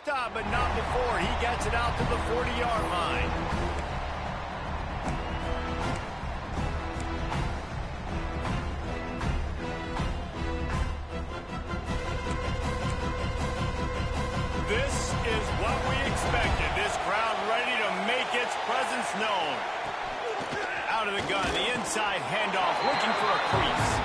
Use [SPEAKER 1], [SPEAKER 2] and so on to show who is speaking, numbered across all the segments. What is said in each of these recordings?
[SPEAKER 1] stop, but not before he gets it out to the 40-yard line. This is what we expected. This crowd ready to make its presence known. Out of the gun, the inside handoff, looking for a crease.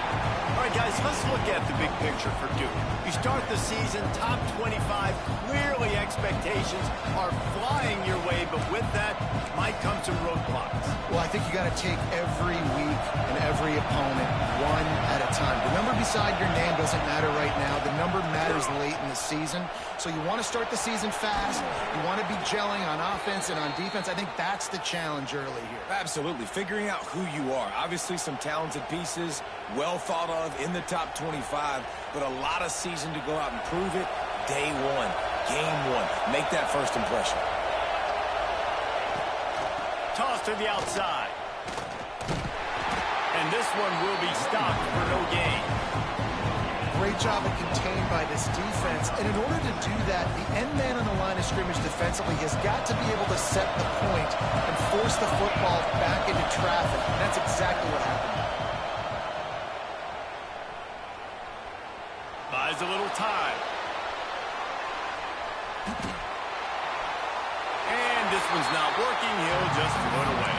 [SPEAKER 1] All right, guys, let's look at the big picture for Duke. You start the season top 25. Clearly, expectations are flying your way, but with that might come some roadblocks.
[SPEAKER 2] Well, I think you got to take every week and every opponent one at a time. The number beside your name doesn't matter right now. The number matters late in the season. So you want to start the season fast. You want to be gelling on offense and on defense. I think that's the challenge early here.
[SPEAKER 3] Absolutely. Figuring out who you are. Obviously, some talented pieces, well thought of in the top 25, but a lot of season to go out and prove it. Day one, game one. Make that first impression.
[SPEAKER 1] Toss to the outside. And this one will be stopped for no gain.
[SPEAKER 2] Great job of contained by this defense. And in order to do that, the end man on the line of scrimmage defensively has got to be able to set the point and force the football back into traffic. And that's exactly what happened.
[SPEAKER 1] Buys a little time. And this one's not working. He'll just throw it away.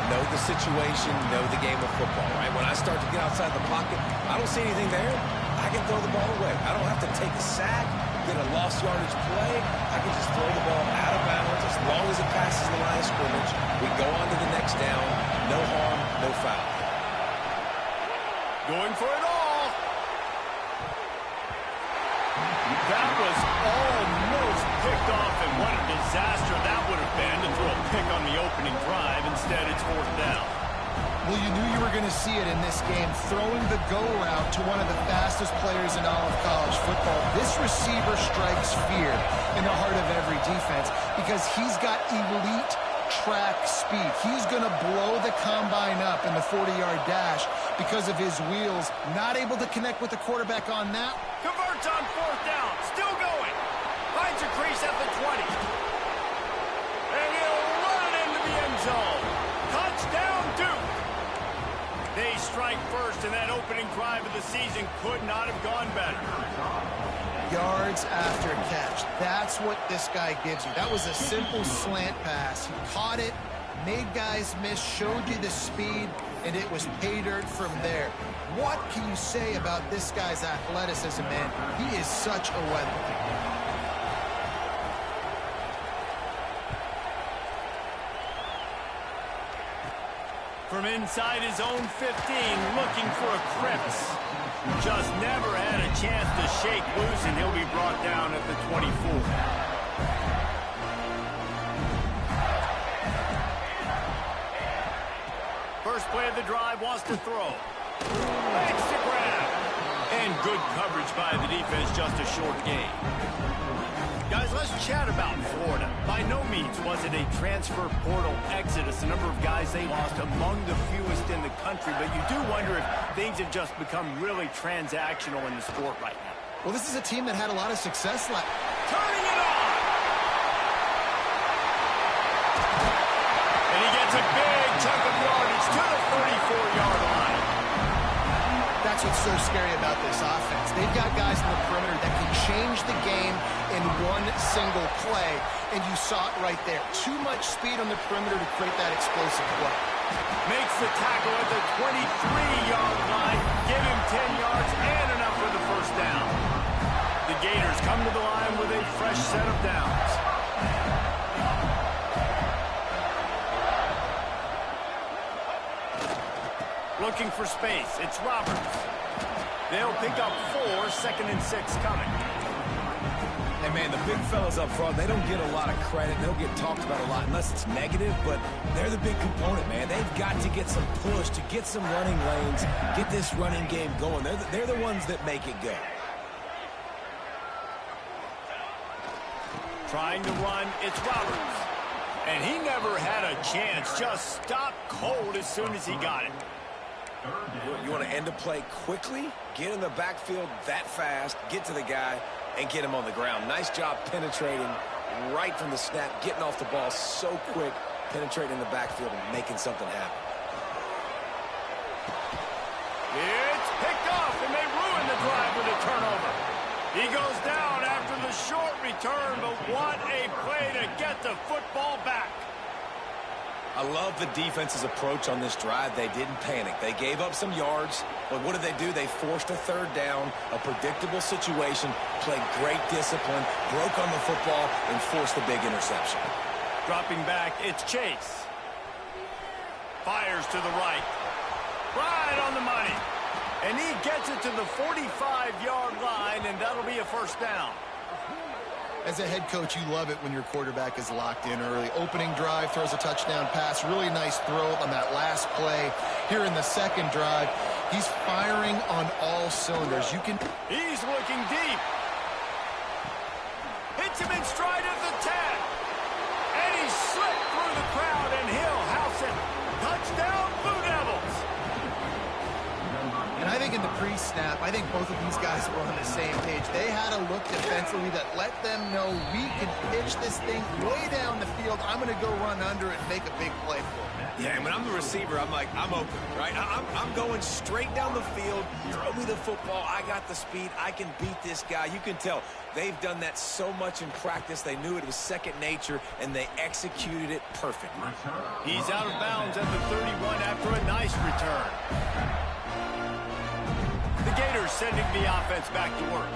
[SPEAKER 3] Know the situation, know the game of football, right? When I start to get outside the pocket, I don't see anything there. I can throw the ball away. I don't have to take a sack, get a lost yardage play. I can just throw the ball out of bounds as long as it passes the line of scrimmage. We go on to the next down. No harm, no foul.
[SPEAKER 1] Going for it all. That was almost picked off, and what a disaster that would have been to throw a pick on the opening drive. Instead, it's fourth down.
[SPEAKER 2] Well, you knew you were going to see it in this game, throwing the go route to one of the fastest players in all of college football. This receiver strikes fear in the heart of every defense because he's got elite track speed. He's going to blow the combine up in the 40-yard dash because of his wheels. Not able to connect with the quarterback on that.
[SPEAKER 1] Converts on fourth down. Still going. Finds a crease at the 20. And he'll run it into the end zone. Touchdown, Duke. They strike first, and that opening drive of the season could not have gone better.
[SPEAKER 2] Yards after catch. That's what this guy gives you. That was a simple slant pass. He caught it, made guys miss, showed you the speed, and it was pay dirt from there. What can you say about this guy's athleticism, man? He is such a weapon.
[SPEAKER 1] From inside his own 15, looking for a crevice. Just never had a chance to shake loose, and he'll be brought down at the 24. First play of the drive, wants to throw. Makes the grab. And good coverage by the defense, just a short gain. Guys, let's chat about Florida. By no means was it a transfer portal exodus. The number of guys they lost among the fewest in the country, but you do wonder if things have just become really transactional in the sport right now.
[SPEAKER 2] Well, this is a team that had a lot of success last.
[SPEAKER 1] Turning it on! And he gets a big chunk of yardage to the 34-yard line.
[SPEAKER 2] That's what's so scary about this offense. They've got guys in the perimeter that can change the game in one single play, and you saw it right there. Too much speed on the perimeter to create that explosive play.
[SPEAKER 1] Makes the tackle at the 23-yard line. Give him 10 yards and enough for the first down. The Gators come to the line with a fresh set of downs. Looking for space. It's Roberts. They'll pick up 4, 2nd and 6 coming.
[SPEAKER 3] Hey, man, the big fellas up front, they don't get a lot of credit. They don't get talked about a lot unless it's negative, but they're the big component, man. They've got to get some push, to get some running lanes, get this running game going. They're the ones that make it go.
[SPEAKER 1] Trying to run, it's Roberts. And he never had a chance. Just stopped cold as soon as he got it.
[SPEAKER 3] You want to end a play quickly, get in the backfield that fast, get to the guy, and get him on the ground. Nice job penetrating right from the snap, getting off the ball so quick, penetrating the backfield and making something happen.
[SPEAKER 1] It's picked off, and they ruin the drive with a turnover. He goes down after the short return, but what a play to get the football back.
[SPEAKER 3] I love the defense's approach on this drive. They didn't panic. They gave up some yards, but what did they do? They forced a third down, a predictable situation, played great discipline, broke on the football, and forced the big interception.
[SPEAKER 1] Dropping back, it's Chase. Fires to the right. Right on the money. And he gets it to the 45-yard line, and that'll be a first down.
[SPEAKER 2] As a head coach, you love it when your quarterback is locked in early. Opening drive, throws a touchdown pass. Really nice throw on that last play. Here in the second drive, he's firing on all cylinders.
[SPEAKER 1] He's looking deep. Hits him in stride at the 10. And he slipped through the crowd, and he'll house it. Touchdown, Blue Devils.
[SPEAKER 2] And I think in the pre-snap, I think both of these guys were on the same page. They had a look defensively that let them know we can pitch this thing way down the field. I'm going to go run under it and make a big play for it.
[SPEAKER 3] Yeah, and when I'm the receiver, I'm like, I'm open, right? I'm going straight down the field. Throw me the football. I got the speed. I can beat this guy. You can tell they've done that so much in practice. They knew it was second nature, and they executed it perfectly.
[SPEAKER 1] He's out of bounds at the 31 after a nice return. The Gators sending the offense back to work.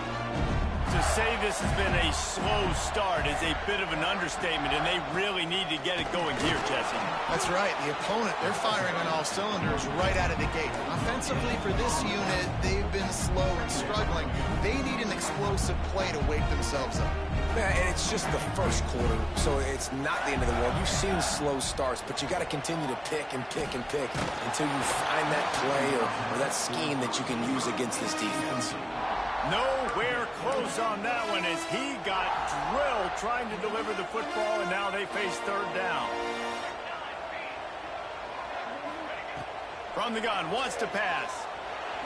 [SPEAKER 1] To say this has been a slow start is a bit of an understatement, and they really need to get it going here, Jesse.
[SPEAKER 2] That's right. The opponent, they're firing on all cylinders right out of the gate. Offensively for this unit, they've been slow and struggling. They need an explosive play to wake themselves up.
[SPEAKER 3] Yeah, and it's just the first quarter, so it's not the end of the world. You've seen slow starts, but you got to continue to pick and pick and pick until you find that play or that scheme that you can use against this defense.
[SPEAKER 1] Nowhere close on that one as he got drilled trying to deliver the football, and now they face third down. From the gun, wants to pass.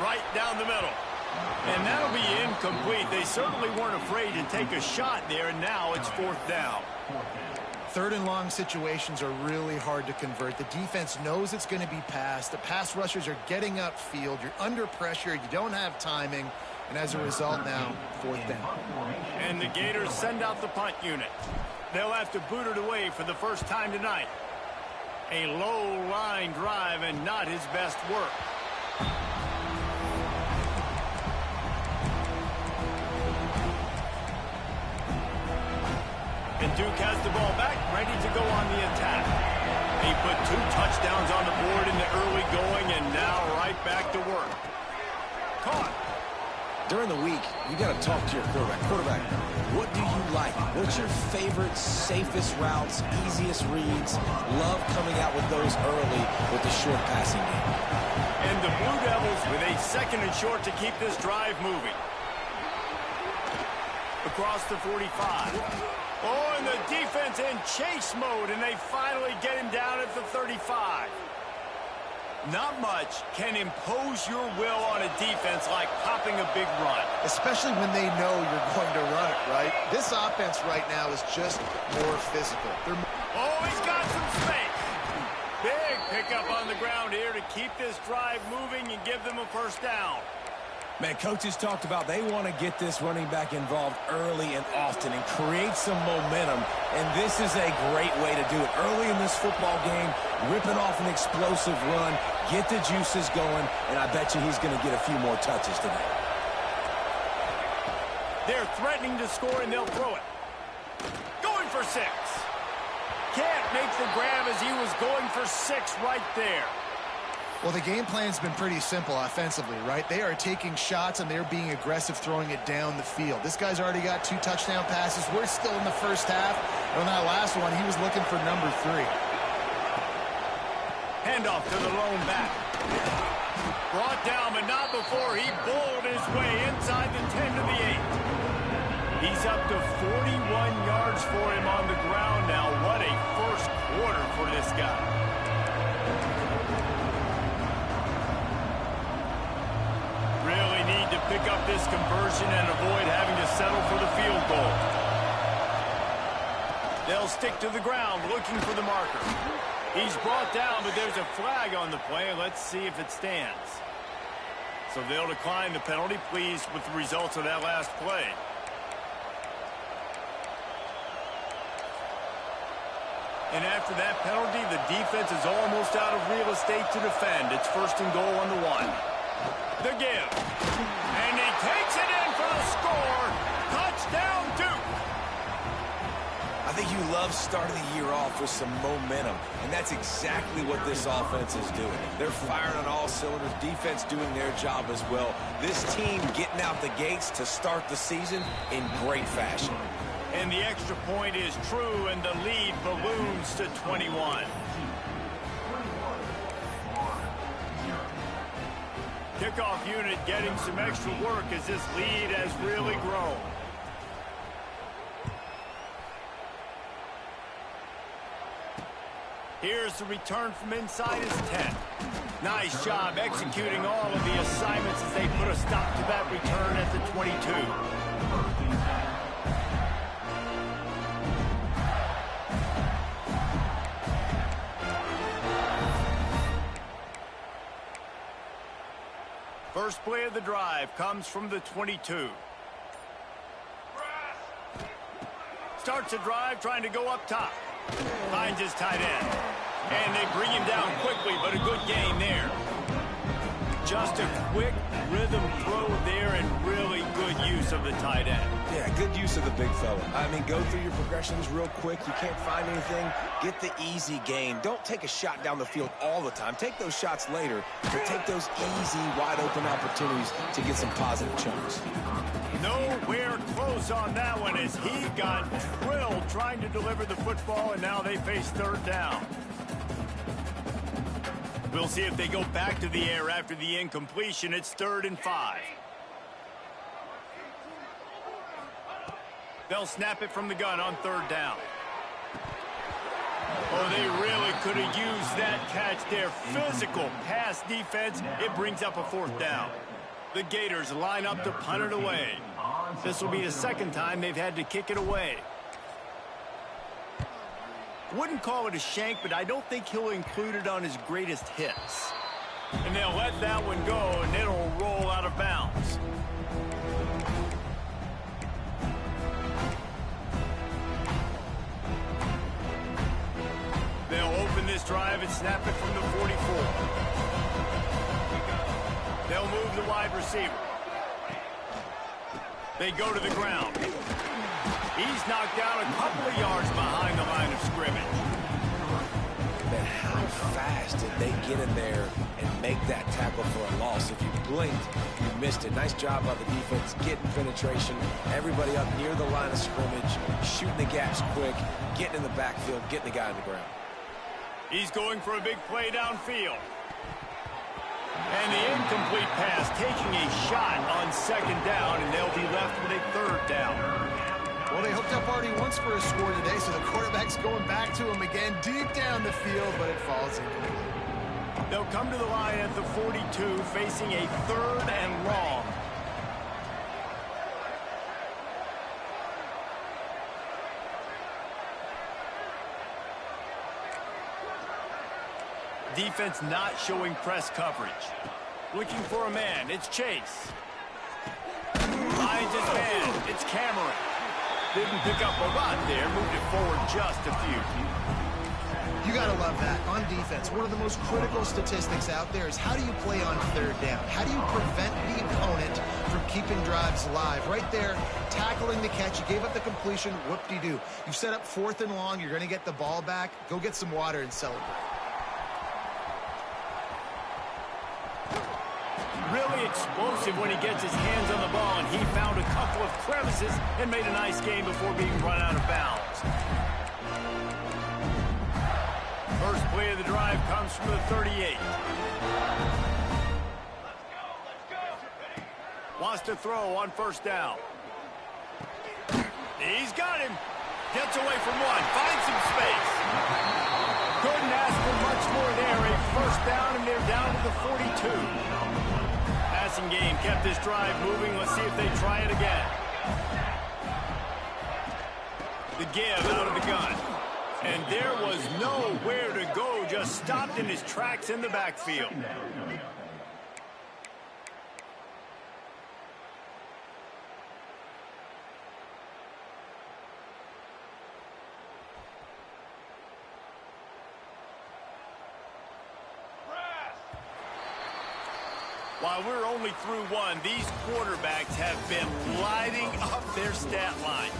[SPEAKER 1] Right down the middle. And that'll be incomplete. They certainly weren't afraid to take a shot there, and now it's fourth down.
[SPEAKER 2] Third and long situations are really hard to convert. The defense knows it's going to be passed. The pass rushers are getting upfield. You're under pressure. You don't have timing. And as a result now, fourth down.
[SPEAKER 1] And the Gators send out the punt unit. They'll have to boot it away for the first time tonight. A low line drive and not his best work. And Duke has the ball back, ready to go on the attack. He put 2 touchdowns on the board in the early going, and now right back to work. Caught.
[SPEAKER 3] During the week, you got to talk to your quarterback. Quarterback, what do you like? What's your favorite, safest routes, easiest reads? Love coming out with those early with the short passing game.
[SPEAKER 1] And the Blue Devils with a second and short to keep this drive moving. Across the 45. Oh, and the defense in chase mode, and they finally get him down at the 35. Not much can impose your will on a defense like popping a big run.
[SPEAKER 2] Especially when they know you're going to run it, right? This offense right now is just more physical.
[SPEAKER 1] Oh, he's got some space. Big pickup on the ground here to keep this drive moving and give them a first down.
[SPEAKER 3] Man, coaches talked about they want to get this running back involved early and often and create some momentum, and this is a great way to do it. Early in this football game, ripping off an explosive run, get the juices going, and I bet you he's going to get a few more touches today.
[SPEAKER 1] They're threatening to score, and they'll throw it. Going for 6. Can't make the grab as he was going for 6 right there.
[SPEAKER 2] Well, the game plan's been pretty simple offensively, right? They are taking shots, and they're being aggressive throwing it down the field. This guy's already got 2 touchdown passes. We're still in the first half. And on that last one, he was looking for number 3.
[SPEAKER 1] Handoff to the lone back. Brought down, but not before he bowled his way inside the 10 to the 8. He's up to 41 yards for him on the ground now. What a first quarter for this guy. Really need to pick pick up this conversion and avoid having to settle for the field goal. They'll stick to the ground looking for the marker. He's brought down, but there's a flag on the play. Let's see if it stands. So they'll decline the penalty, pleased with the results of that last play. And after that penalty, the defense is almost out of real estate to defend. It's 1st and goal on the 1. The give. And he takes it in for the score. Touchdown, Duke.
[SPEAKER 3] I think you love starting the year off with some momentum, and that's exactly what this offense is doing. They're firing on all cylinders, defense doing their job as well. This team getting out the gates to start the season in great fashion.
[SPEAKER 1] And the extra point is true, and the lead balloons to 21. Kickoff unit getting some extra work as this lead has really grown. Here's the return from inside his 10. Nice job executing all of the assignments as they put a stop to that return at the 22. First play of the drive comes from the 22. Starts a drive trying to go up top. Finds his tight end. And they bring him down quickly, but a good game there. Just a quick rhythm throw there and really good use of the tight end.
[SPEAKER 3] Yeah, good use of the big fella. I mean, go through your progressions real quick. You can't find anything. Get the easy gain. Don't take a shot down the field all the time. Take those shots later, but take those easy, wide-open opportunities to get some positive chunks.
[SPEAKER 1] Nowhere close on that one as he got drilled trying to deliver the football, and now they face 3rd down. We'll see if they go back to the air after the incompletion. It's 3rd and 5. They'll snap it from the gun on 3rd down. Oh, they really could have used that catch there. Physical pass defense. It brings up a 4th down. The Gators line up to punt it away. This will be the 2nd time they've had to kick it away. Wouldn't call it a shank, but I don't think he'll include it on his greatest hits. And they'll let that one go, and it'll roll out of bounds. They'll open this drive and snap it from the 44. They'll move the wide receiver. They go to the ground. He's knocked down a couple of yards behind the line of scrimmage.
[SPEAKER 3] Man, how fast did they get in there and make that tackle for a loss? If you blinked, you missed it. Nice job by the defense, getting penetration. Everybody up near the line of scrimmage, shooting the gaps quick, getting in the backfield, getting the guy on the ground.
[SPEAKER 1] He's going for a big play downfield. And the incomplete pass taking a shot on 2nd down, and they'll be left with a 3rd down.
[SPEAKER 2] Well, they hooked up already once for a score today, so the quarterback's going back to him again deep down the field, but it falls incomplete.
[SPEAKER 1] They'll come to the line at the 42, facing a 3rd and long. Defense not showing press coverage. Looking for a man. It's Chase. Finds his man. It's Cameron. Didn't pick up a lot there. Moved it forward just a few.
[SPEAKER 2] You got to love that. On defense, one of the most critical statistics out there is how do you play on 3rd down? How do you prevent the opponent from keeping drives alive? Right there, tackling the catch. You gave up the completion. Whoop-de-doo. You set up 4th and long. You're going to get the ball back. Go get some water and celebrate.
[SPEAKER 1] Really explosive when he gets his hands on the ball, and he found a couple of crevices and made a nice game before being run out of bounds. First play of the drive comes from the 38. Wants to throw on 1st down. He's got him. Gets away from one. Finds some space. Couldn't ask for much more there. A 1st down, and they're down to the 42. Pass passing game kept this drive moving. Let's see if they try it again. The give out of the gun. And there was nowhere to go, just stopped in his tracks in the backfield. While we're only through one, these quarterbacks have been lighting up their stat line.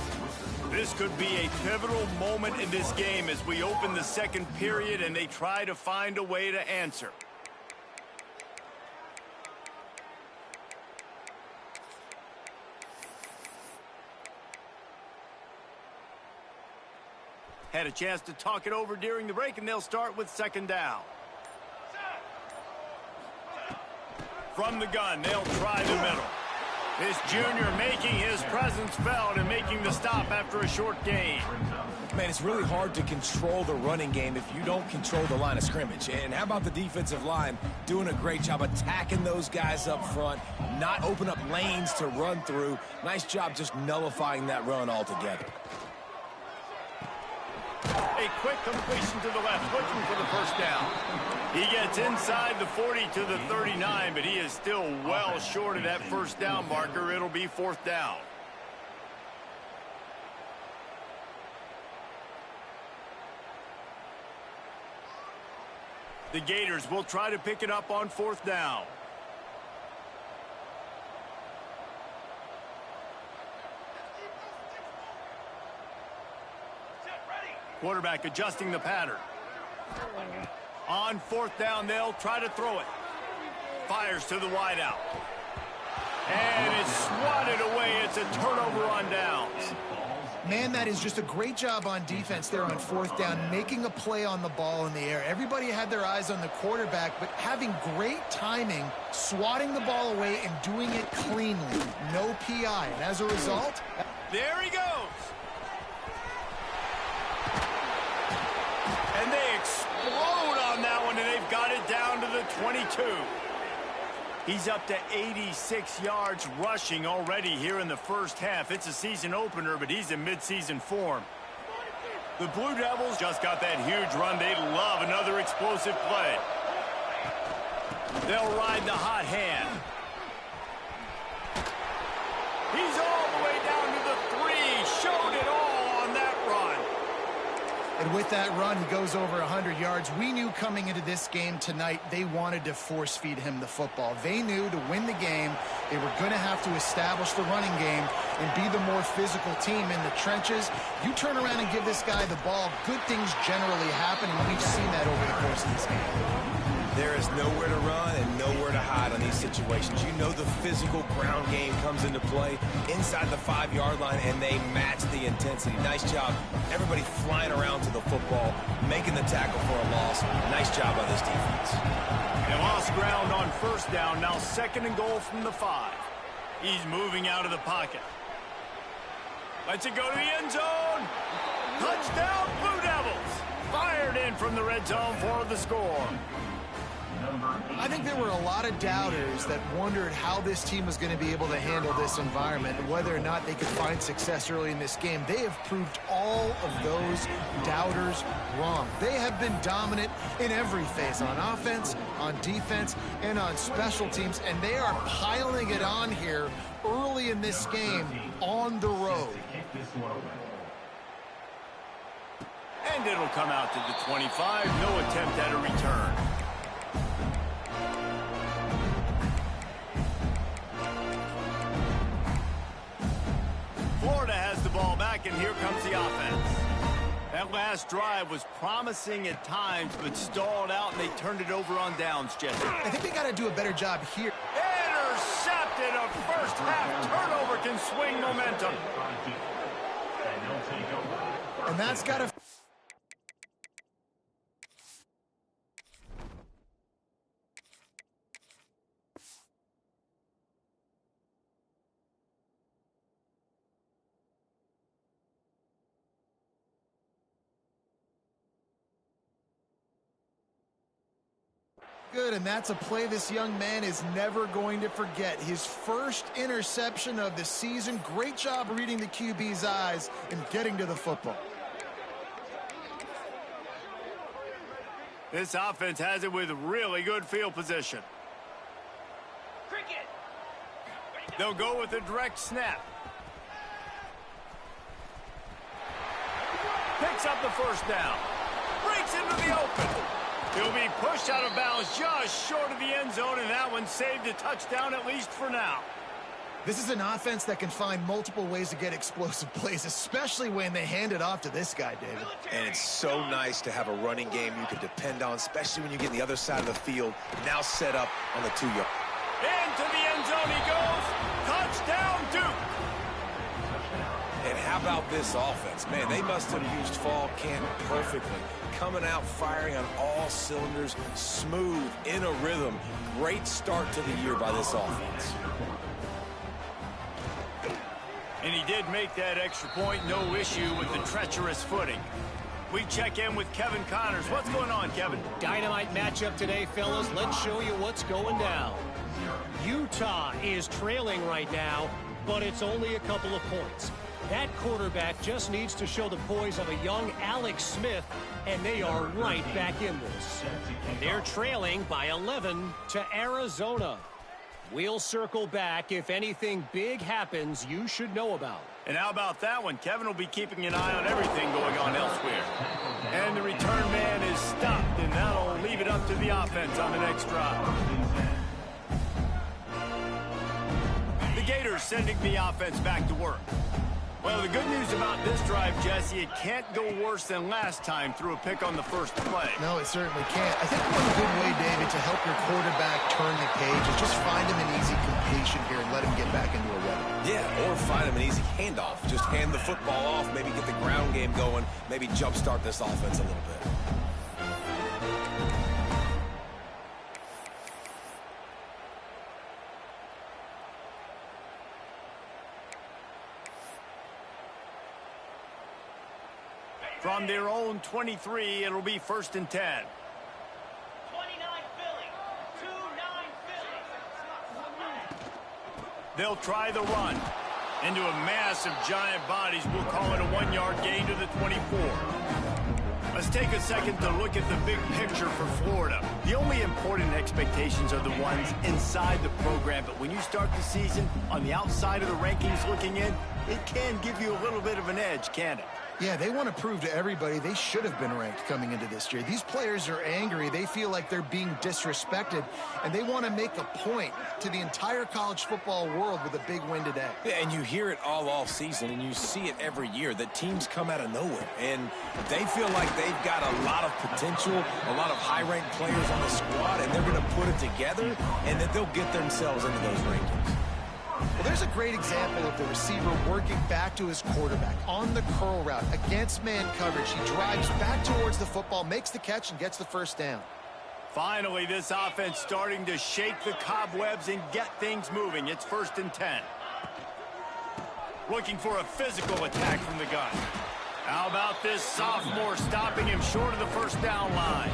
[SPEAKER 1] This could be a pivotal moment in this game as we open the second period and they try to find a way to answer. Had a chance to talk it over during the break, and they'll start with second down. From the gun, they'll try the middle. This junior making his presence felt and making the stop after a short gain.
[SPEAKER 3] Man, it's really hard to control the running game if you don't control the line of scrimmage. And how about the defensive line doing a great job attacking those guys up front, not open up lanes to run through. Nice job just nullifying that run altogether.
[SPEAKER 1] A quick completion to the left, looking for the first down. He gets inside the 40 to the 39, but he is still well short of that first down marker. It'll be fourth down. The Gators will try to pick it up on fourth down. Quarterback adjusting the pattern. On fourth down, they'll try to throw it. Fires to the wideout. And it's swatted away. It's a turnover on downs.
[SPEAKER 2] Man, that is just a great job on defense there on fourth down, making a play on the ball in the air. Everybody had their eyes on the quarterback, but having great timing, swatting the ball away and doing it cleanly. No PI. And as a result...
[SPEAKER 1] There he goes. And they explode on that one, and they've got it down to the 22. He's up to 86 yards rushing already here in the first half. It's a season opener, but he's in midseason form. The Blue Devils just got that huge run. They love another explosive play. They'll ride the hot hand. He's all the way down to the 3. Showed it all on that run.
[SPEAKER 2] And with that run, he goes over 100 yards. We knew coming into this game tonight, they wanted to force feed him the football. They knew to win the game, they were going to have to establish the running game and be the more physical team in the trenches. You turn around and give this guy the ball, good things generally happen, and we've seen that over the course of this game.
[SPEAKER 3] There is nowhere to run and nowhere to hide on these situations. You know the physical ground game comes into play inside the 5-yard line, and they match the intensity. Nice job. Everybody flying around to the football, making the tackle for a loss. Nice job on this defense.
[SPEAKER 1] They lost ground on first down. Now second and goal from the 5. He's moving out of the pocket. Lets it go to the end zone. Touchdown, Blue Devils. Fired in from the red zone for the score.
[SPEAKER 2] I think there were a lot of doubters that wondered how this team was going to be able to handle this environment and whether or not they could find success early in this game. They have proved all of those doubters wrong. They have been dominant in every phase, on offense, on defense, and on special teams, and they are piling it on here early in this game on the road.
[SPEAKER 1] And it'll come out to the 25. No attempt at a return. Florida has the ball back, and here comes the offense. That last drive was promising at times, but stalled out, and they turned it over on downs, Jesse.
[SPEAKER 2] I think they got to do a better job here.
[SPEAKER 1] Intercepted. A first-half turnover can swing momentum.
[SPEAKER 2] And that's got to... Good, and that's a play this young man is never going to forget. His first interception of the season. Great job reading the QB's eyes and getting to the football.
[SPEAKER 1] This offense has it with really good field position. They'll go with a direct snap. Picks up the first down. Breaks into the open. He'll be pushed out of bounds just short of the end zone, and that one saved a touchdown at least for now.
[SPEAKER 2] This is an offense that can find multiple ways to get explosive plays, especially when they hand it off to this guy, David.
[SPEAKER 3] And it's so nice to have a running game you can depend on, especially when you get on the other side of the field, now set up on the 2-yard.
[SPEAKER 1] Into the end zone he goes. Touchdown, Duke.
[SPEAKER 3] And how about this offense? Man, they must have used fall camp perfectly. Coming out firing on all cylinders, smooth, in a rhythm. Great start to the year by this offense.
[SPEAKER 1] And he did make that extra point, no issue with the treacherous footing. We check in with Kevin Connors. What's going on, Kevin?
[SPEAKER 4] Dynamite matchup today, fellas. Let's show you what's going down. Utah is trailing right now, but it's only a couple of points. That quarterback just needs to show the poise of a young Alex Smith, and they are right back in this. They're trailing by 11 to Arizona. We'll circle back if anything big happens you should know about.
[SPEAKER 1] And how about that one? Kevin will be keeping an eye on everything going on elsewhere. And the return man is stopped, and that'll leave it up to the offense on the next drive. The Gators sending the offense back to work. Well, the good news about this drive, Jesse, it can't go worse than last time through a pick on the first play.
[SPEAKER 2] No, it certainly can't. I think one good way, David, to help your quarterback turn the page is just find him an easy completion here and let him get back into a rhythm.
[SPEAKER 3] Yeah, or find him an easy handoff. Just hand the football off, maybe get the ground game going, maybe jumpstart this offense a little bit.
[SPEAKER 1] From their own 23, it'll be 1st and 10.
[SPEAKER 5] 29 Philly. 2-9 Philly.
[SPEAKER 1] They'll try the run into a mass of giant bodies. We'll call it a 1-yard gain to the 24. Let's take a second to look at the big picture for Florida. The only important expectations are the ones inside the program, but when you start the season on the outside of the rankings looking in, it can give you a little bit of an edge, can't it?
[SPEAKER 2] Yeah, they want to prove to everybody they should have been ranked coming into this year. These players are angry. They feel like they're being disrespected, and they want to make a point to the entire college football world with a big win today.
[SPEAKER 3] Yeah, and you hear it all season, and you see it every year. The teams come out of nowhere, and they feel like they've got a lot of potential, a lot of high-ranked players on the squad, and they're going to put it together, and that they'll get themselves into those rankings.
[SPEAKER 2] Well, there's a great example of the receiver working back to his quarterback on the curl route against man coverage. He drives back towards the football, makes the catch, and gets the first down.
[SPEAKER 1] Finally, this offense starting to shake the cobwebs and get things moving. It's 1st and 10. Looking for a physical attack from the gun. How about this sophomore stopping him short of the first down line?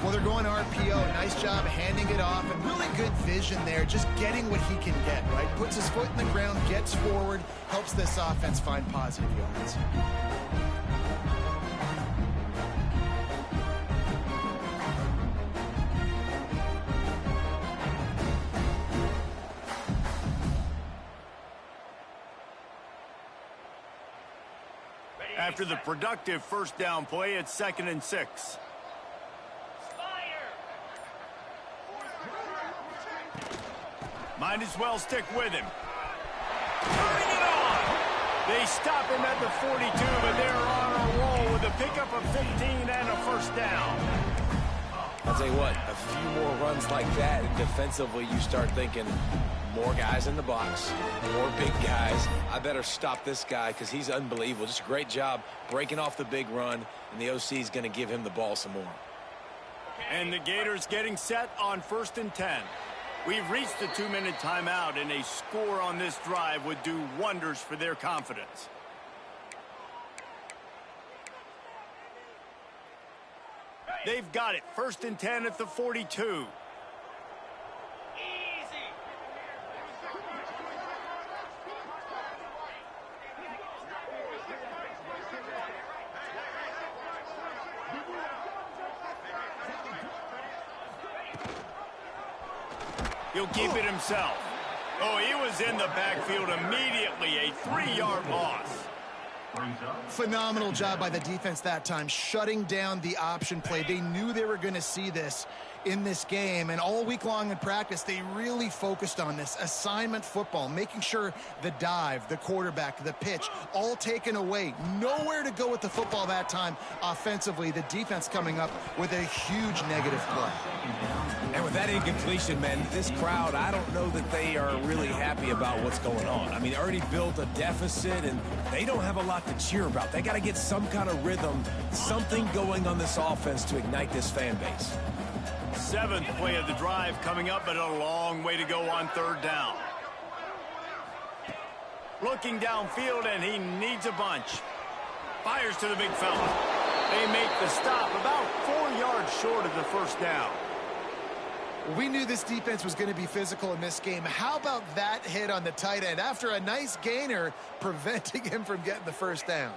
[SPEAKER 2] Well, they're going RPO. Nice job handing it off, and really good vision there, just getting what he can get, right? Puts his foot in the ground, gets forward, helps this offense find positive yards.
[SPEAKER 1] After the productive first down play, it's 2nd and 6. Might as well stick with him. Turning it on. They stop him at the 42, but they're on a roll with a pickup of 15 and a first down.
[SPEAKER 3] I'll tell you what, a few more runs like that, and defensively you start thinking, more guys in the box, more big guys. I better stop this guy because he's unbelievable. Just a great job breaking off the big run, and the OC is going to give him the ball some more.
[SPEAKER 1] And the Gators getting set on 1st and 10. We've reached the 2-minute timeout, and a score on this drive would do wonders for their confidence. They've got it. 1st and 10 at the 42. He'll keep it himself. Oh, he was in the backfield immediately. A 3-yard loss.
[SPEAKER 2] Phenomenal job by the defense that time, shutting down the option play. They knew they were going to see this in this game, and all week long in practice, they really focused on this assignment football, making sure the dive, the quarterback, the pitch, all taken away. Nowhere to go with the football that time offensively. The defense coming up with a huge negative play.
[SPEAKER 3] And with that incompletion, man, this crowd, I don't know that they are really happy about what's going on. I mean, they already built a deficit, and they don't have a lot to cheer about. They got to get some kind of rhythm, something going on this offense to ignite this fan base.
[SPEAKER 1] 7th play of the drive coming up, but a long way to go on 3rd down. Looking downfield, and he needs a bunch. Fires to the big fella. They make the stop about 4 yards short of the 1st down.
[SPEAKER 2] We knew this defense was going to be physical in this game. How about that hit on the tight end after a nice gainer preventing him from getting the 1st down?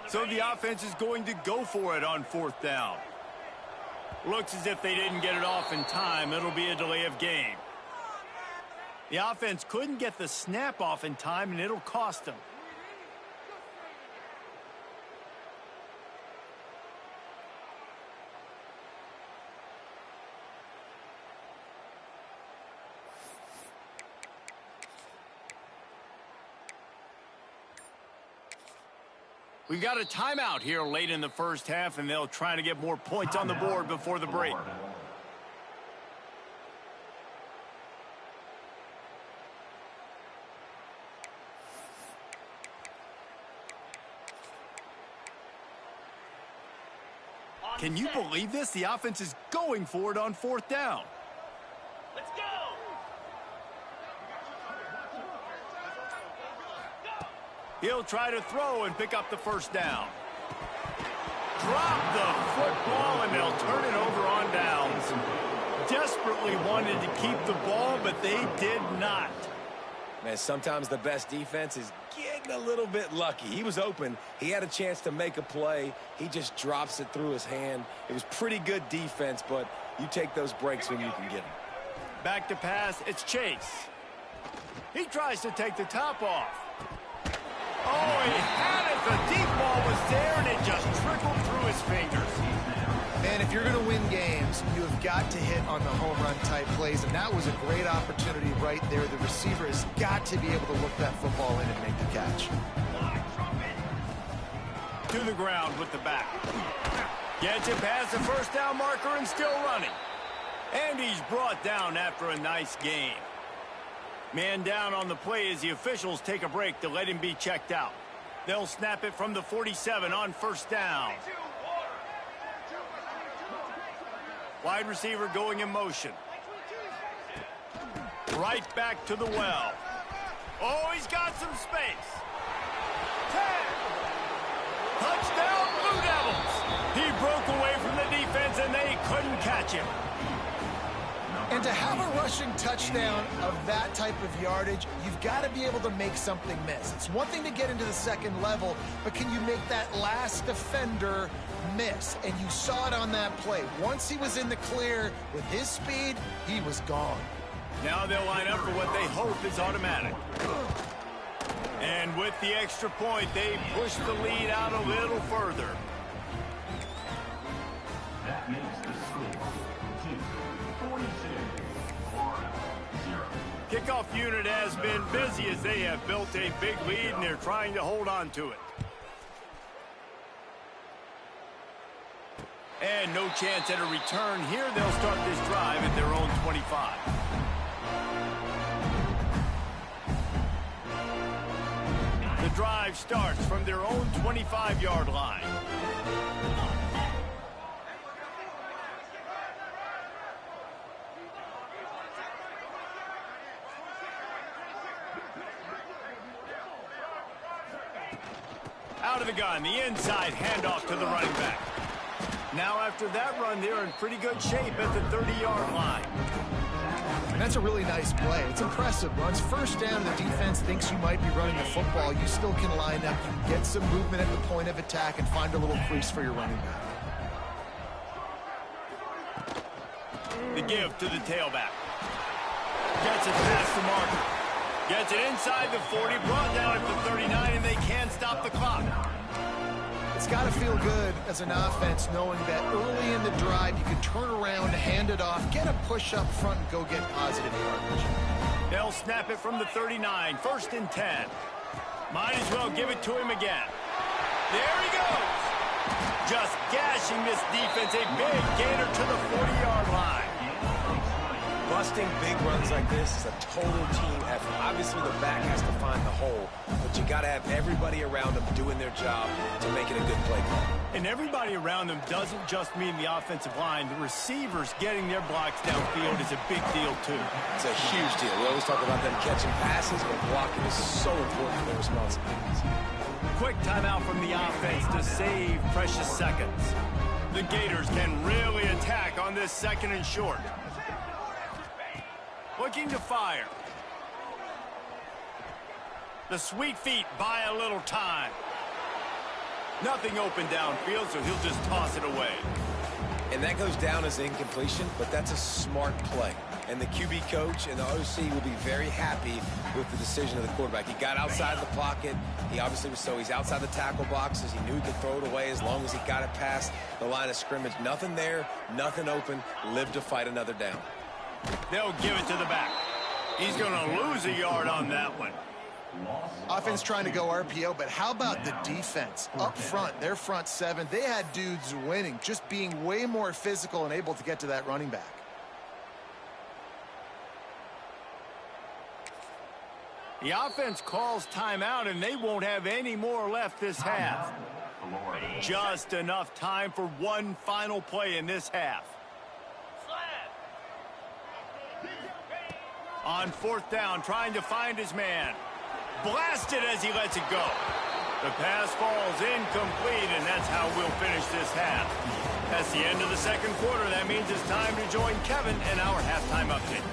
[SPEAKER 1] So the offense is going to go for it on 4th down. Looks as if they didn't get it off in time. It'll be a delay of game. The offense couldn't get the snap off in time, and it'll cost them. We've got a timeout here late in the 1st half, and they'll try to get more points on the board before the break. Can you believe this? The offense is going for it on 4th down.
[SPEAKER 5] Let's go!
[SPEAKER 1] He'll try to throw and pick up the 1st down. Drop the football, and they'll turn it over on downs. Desperately wanted to keep the ball, but they did not.
[SPEAKER 3] Man, sometimes the best defense is getting a little bit lucky. He was open. He had a chance to make a play. He just drops it through his hand. It was pretty good defense, but you take those breaks when you can get them.
[SPEAKER 1] Back to pass. It's Chase. He tries to take the top off. Oh, he had it. The deep ball was there, and it just trickled through his fingers.
[SPEAKER 2] Man, if you're going to win games, you have got to hit on the home run type plays, and that was a great opportunity right there. The receiver has got to be able to look that football in and make the catch.
[SPEAKER 1] To the ground with the back. Gets it past the 1st down marker and still running. And he's brought down after a nice gain. Man down on the play as the officials take a break to let him be checked out. They'll snap it from the 47 on 1st down. Wide receiver going in motion. Right back to the well. Oh, he's got some space. 10. Touchdown, Blue Devils. He broke away from the defense, and they couldn't catch him.
[SPEAKER 2] And to have a rushing touchdown of that type of yardage, you've got to be able to make something miss. It's one thing to get into the 2nd level, but can you make that last defender miss? And you saw it on that play. Once he was in the clear with his speed, he was gone.
[SPEAKER 1] Now they'll line up for what they hope is automatic. And with the extra point, they push the lead out a little further.
[SPEAKER 6] That makes the score 42-0.
[SPEAKER 1] Kickoff unit has been busy as they have built a big lead, and they're trying to hold on to it. And no chance at a return here. They'll start this drive at their own 25. The drive starts from their own 25-yard line. Out of the gun, the inside handoff to the running back. Now after that run, they're in pretty good shape at the 30-yard line.
[SPEAKER 2] And that's a really nice play. It's impressive. Runs first down, the defense thinks you might be running the football. You still can line up, you can get some movement at the point of attack and find a little crease for your running back.
[SPEAKER 1] The give to the tailback. Gets it past the marker. Gets it inside the 40, brought down at the 39, and they can't stop the clock.
[SPEAKER 2] It's got to feel good as an offense knowing that early in the drive you can turn around, hand it off, get a push up front, and go get positive yardage.
[SPEAKER 1] They'll snap it from the 39, 1st and 10. Might as well give it to him again. There he goes. Just gashing this defense, a big gainer to the 40-yard line.
[SPEAKER 3] Busting big runs like this is a total team effort. Obviously, the back has to find the hole, but you got to have everybody around them doing their job to make it a good play call.
[SPEAKER 1] And everybody around them doesn't just mean the offensive line. The receivers getting their blocks downfield is a big deal, too.
[SPEAKER 3] It's a huge deal. We always talk about them catching passes, but blocking is so important for their responsibilities.
[SPEAKER 1] Quick timeout from the offense to save precious seconds. The Gators can really attack on this 2nd and short. Looking to fire. The sweet feet buy a little time. Nothing open downfield, so he'll just toss it away.
[SPEAKER 3] And that goes down as incompletion, but that's a smart play. And the QB coach and the OC will be very happy with the decision of the quarterback. He got outside the pocket. He obviously was he's outside the tackle boxes. He knew he could throw it away as long as he got it past the line of scrimmage. Nothing there, nothing open. Live to fight another down.
[SPEAKER 1] They'll give it to the back. He's going to lose a yard on that one.
[SPEAKER 2] Offense trying to go RPO, but how about the defense? Up front, their front 7, they had dudes winning, just being way more physical and able to get to that running back.
[SPEAKER 1] The offense calls timeout, and they won't have any more left this half. Just enough time for one final play in this half. On 4th down, trying to find his man. Blasted as he lets it go. The pass falls incomplete, and that's how we'll finish this half. That's the end of the 2nd quarter. That means it's time to join Kevin in our halftime update.